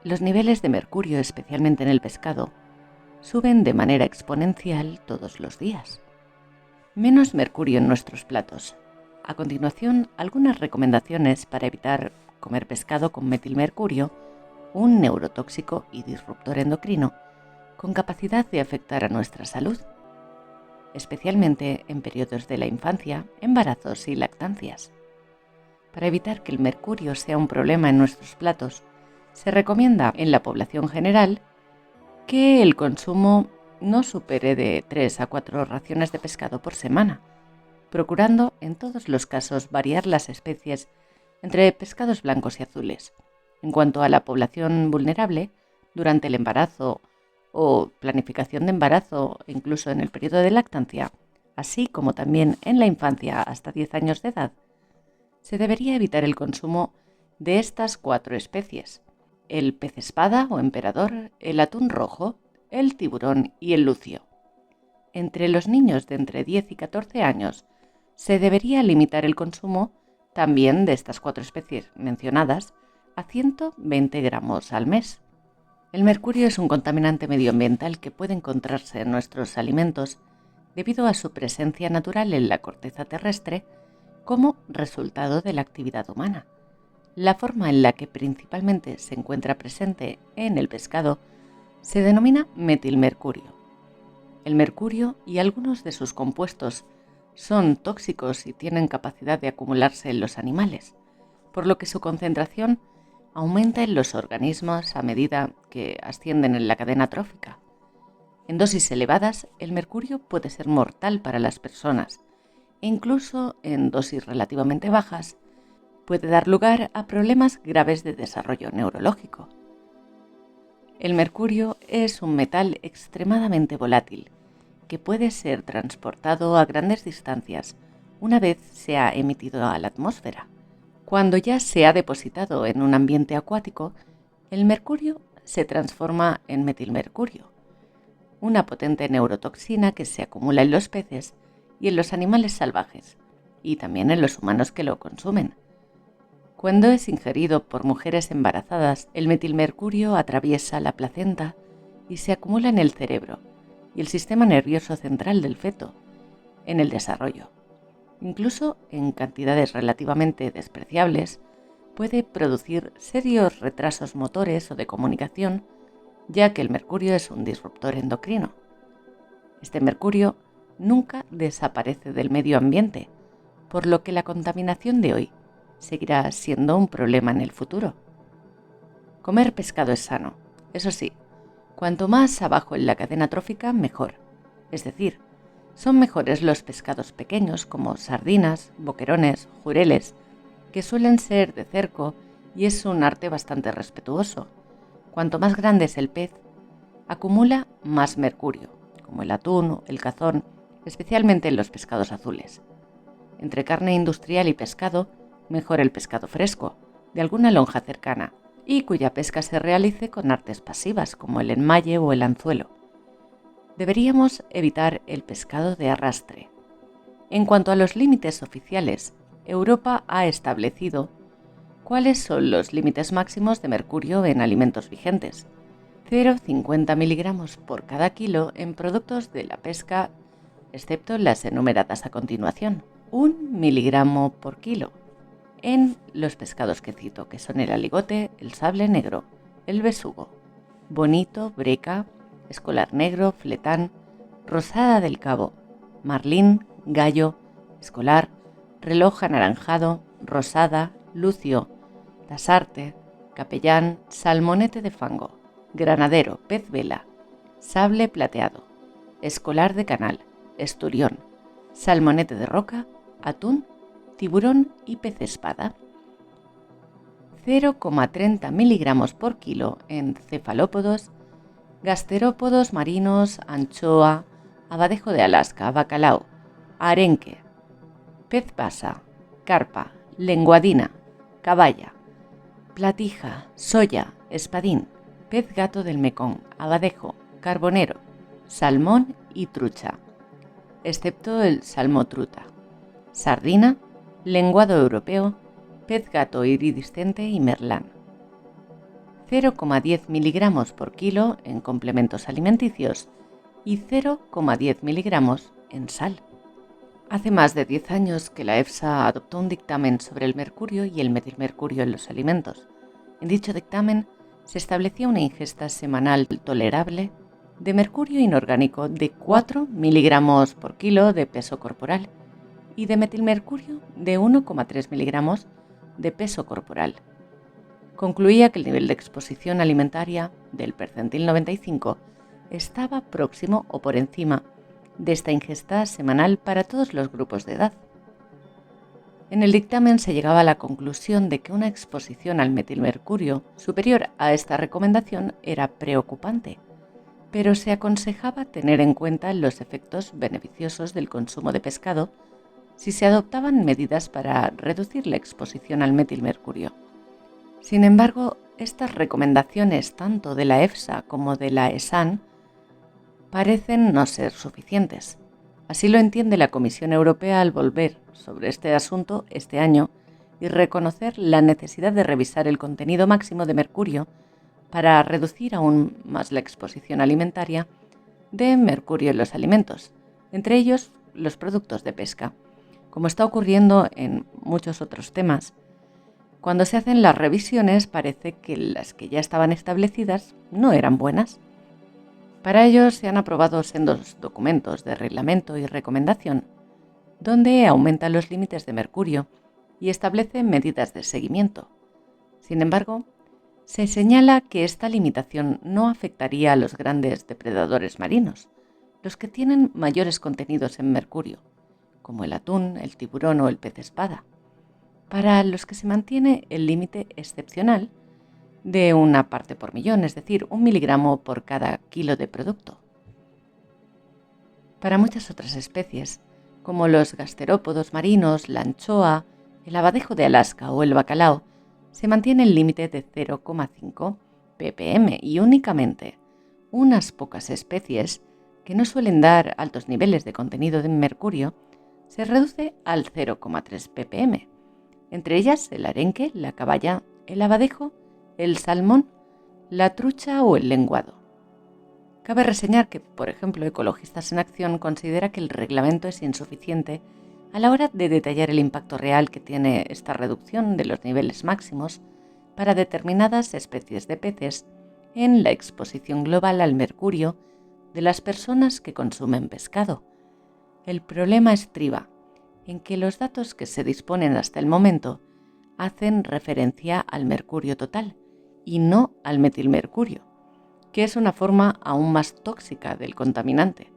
Los niveles de mercurio, especialmente en el pescado, suben de manera exponencial todos los días. Menos mercurio en nuestros platos. A continuación, algunas recomendaciones para evitar comer pescado con metilmercurio, un neurotóxico y disruptor endocrino, con capacidad de afectar a nuestra salud, especialmente en periodos de la infancia, embarazos y lactancias. Para evitar que el mercurio sea un problema en nuestros platos, se recomienda en la población general que el consumo no supere de 3 a 4 raciones de pescado por semana, procurando en todos los casos variar las especies entre pescados blancos y azules. En cuanto a la población vulnerable, durante el embarazo o planificación de embarazo, incluso en el periodo de lactancia, así como también en la infancia hasta 10 años de edad, se debería evitar el consumo de estas 4 especies: el pez espada o emperador, el atún rojo, el tiburón y el lucio. Entre los niños de entre 10 y 14 años se debería limitar el consumo también de estas 4 especies mencionadas a 120 gramos al mes. El mercurio es un contaminante medioambiental que puede encontrarse en nuestros alimentos debido a su presencia natural en la corteza terrestre como resultado de la actividad humana. La forma en la que principalmente se encuentra presente en el pescado se denomina metilmercurio. El mercurio y algunos de sus compuestos son tóxicos y tienen capacidad de acumularse en los animales, por lo que su concentración aumenta en los organismos a medida que ascienden en la cadena trófica. En dosis elevadas, el mercurio puede ser mortal para las personas e incluso en dosis relativamente bajas puede dar lugar a problemas graves de desarrollo neurológico. El mercurio es un metal extremadamente volátil que puede ser transportado a grandes distancias una vez se ha emitido a la atmósfera. Cuando ya se ha depositado en un ambiente acuático, el mercurio se transforma en metilmercurio, una potente neurotoxina que se acumula en los peces y en los animales salvajes, y también en los humanos que lo consumen. Cuando es ingerido por mujeres embarazadas, el metilmercurio atraviesa la placenta y se acumula en el cerebro y el sistema nervioso central del feto, en el desarrollo. Incluso en cantidades relativamente despreciables, puede producir serios retrasos motores o de comunicación, ya que el mercurio es un disruptor endocrino. Este mercurio nunca desaparece del medio ambiente, por lo que la contaminación de hoy seguirá siendo un problema en el futuro. Comer pescado es sano, eso sí, cuanto más abajo en la cadena trófica, mejor. Es decir, son mejores los pescados pequeños como sardinas, boquerones, jureles, que suelen ser de cerco y es un arte bastante respetuoso. Cuanto más grande es el pez, acumula más mercurio, como el atún o el cazón, especialmente en los pescados azules. Entre carne industrial y pescado, mejor el pescado fresco, de alguna lonja cercana, y cuya pesca se realice con artes pasivas como el enmalle o el anzuelo. Deberíamos evitar el pescado de arrastre. En cuanto a los límites oficiales, Europa ha establecido cuáles son los límites máximos de mercurio en alimentos vigentes: 0,50 miligramos por cada kilo en productos de la pesca, excepto las enumeradas a continuación, 1 miligramo por kilo en los pescados que cito, que son el aligote, el sable negro, el besugo, bonito, breca, escolar negro, fletán, rosada del cabo, marlín, gallo, escolar, reloj anaranjado, rosada, lucio, tasarte, capellán, salmonete de fango, granadero, pez vela, sable plateado, escolar de canal, esturión, salmonete de roca, atún, tiburón y pez espada. 0,30 miligramos por kilo en cefalópodos, gasterópodos marinos, anchoa, abadejo de Alaska, bacalao, arenque, pez basa, carpa, lenguadina, caballa, platija, soya, espadín, pez gato del Mekong, abadejo, carbonero, salmón y trucha, excepto el salmotruta, sardina, lenguado europeo, pez gato iridiscente y merlán. 0,10 miligramos por kilo en complementos alimenticios y 0,10 miligramos en sal. Hace más de 10 años que la EFSA adoptó un dictamen sobre el mercurio y el metilmercurio en los alimentos. En dicho dictamen se establecía una ingesta semanal tolerable de mercurio inorgánico de 4 miligramos por kilo de peso corporal y de metilmercurio de 1,3 miligramos de peso corporal. Concluía que el nivel de exposición alimentaria del percentil 95 estaba próximo o por encima de esta ingesta semanal para todos los grupos de edad. En el dictamen se llegaba a la conclusión de que una exposición al metilmercurio superior a esta recomendación era preocupante, pero se aconsejaba tener en cuenta los efectos beneficiosos del consumo de pescado si se adoptaban medidas para reducir la exposición al metilmercurio. Sin embargo, estas recomendaciones tanto de la EFSA como de la ESAN parecen no ser suficientes. Así lo entiende la Comisión Europea al volver sobre este asunto este año y reconocer la necesidad de revisar el contenido máximo de mercurio para reducir aún más la exposición alimentaria de mercurio en los alimentos, entre ellos los productos de pesca. Como está ocurriendo en muchos otros temas, cuando se hacen las revisiones parece que las que ya estaban establecidas no eran buenas. Para ello se han aprobado sendos documentos de reglamento y recomendación, donde aumenta los límites de mercurio y establece medidas de seguimiento. Sin embargo, se señala que esta limitación no afectaría a los grandes depredadores marinos, los que tienen mayores contenidos en mercurio, como el atún, el tiburón o el pez espada, para los que se mantiene el límite excepcional de 1 parte por millón, es decir, 1 miligramo por cada kilo de producto. Para muchas otras especies, como los gasterópodos marinos, la anchoa, el abadejo de Alaska o el bacalao, se mantiene el límite de 0,5 ppm y únicamente unas pocas especies que no suelen dar altos niveles de contenido de mercurio se reduce al 0,3 ppm, entre ellas el arenque, la caballa, el abadejo, el salmón, la trucha o el lenguado. Cabe reseñar que, por ejemplo, Ecologistas en Acción considera que el reglamento es insuficiente a la hora de detallar el impacto real que tiene esta reducción de los niveles máximos para determinadas especies de peces en la exposición global al mercurio de las personas que consumen pescado. El problema estriba en que los datos que se disponen hasta el momento hacen referencia al mercurio total y no al metilmercurio, que es una forma aún más tóxica del contaminante.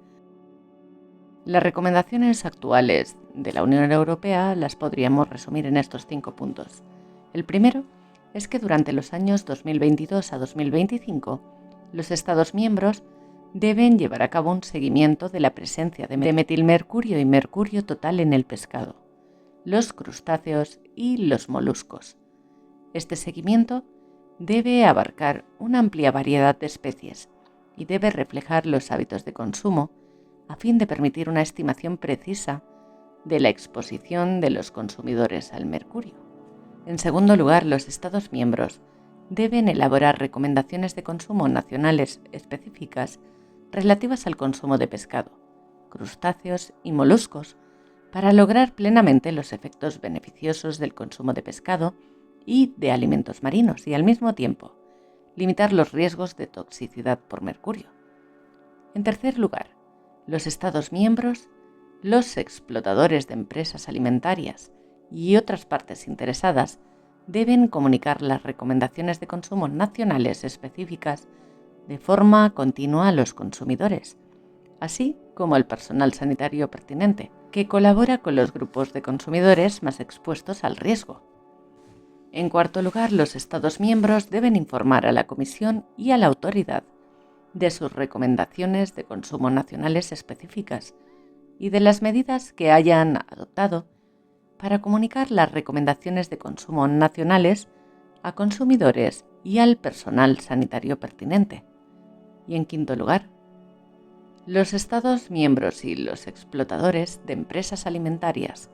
Las recomendaciones actuales de la Unión Europea las podríamos resumir en estos 5 puntos. El primero es que durante los años 2022 a 2025, los Estados miembros deben llevar a cabo un seguimiento de la presencia de metilmercurio y mercurio total en el pescado, los crustáceos y los moluscos. Este seguimiento debe abarcar una amplia variedad de especies y debe reflejar los hábitos de consumo a fin de permitir una estimación precisa de la exposición de los consumidores al mercurio. En segundo lugar, los Estados miembros deben elaborar recomendaciones de consumo nacionales específicas relativas al consumo de pescado, crustáceos y moluscos para lograr plenamente los efectos beneficiosos del consumo de pescado y de alimentos marinos y, al mismo tiempo, limitar los riesgos de toxicidad por mercurio. En tercer lugar, los Estados miembros, los explotadores de empresas alimentarias y otras partes interesadas deben comunicar las recomendaciones de consumo nacionales específicas de forma continua a los consumidores, así como al personal sanitario pertinente, que colabora con los grupos de consumidores más expuestos al riesgo. En cuarto lugar, los Estados miembros deben informar a la Comisión y a la autoridad de sus recomendaciones de consumo nacionales específicas y de las medidas que hayan adoptado para comunicar las recomendaciones de consumo nacionales a consumidores y al personal sanitario pertinente. Y en quinto lugar, los Estados miembros y los explotadores de empresas alimentarias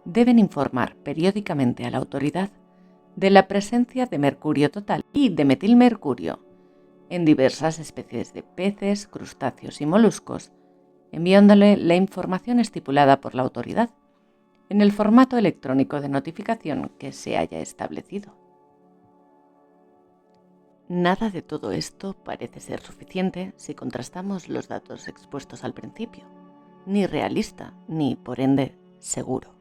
deben informar periódicamente a la autoridad de la presencia de mercurio total y de metilmercurio en diversas especies de peces, crustáceos y moluscos, enviándole la información estipulada por la autoridad en el formato electrónico de notificación que se haya establecido. Nada de todo esto parece ser suficiente si contrastamos los datos expuestos al principio, ni realista, ni, por ende, seguro.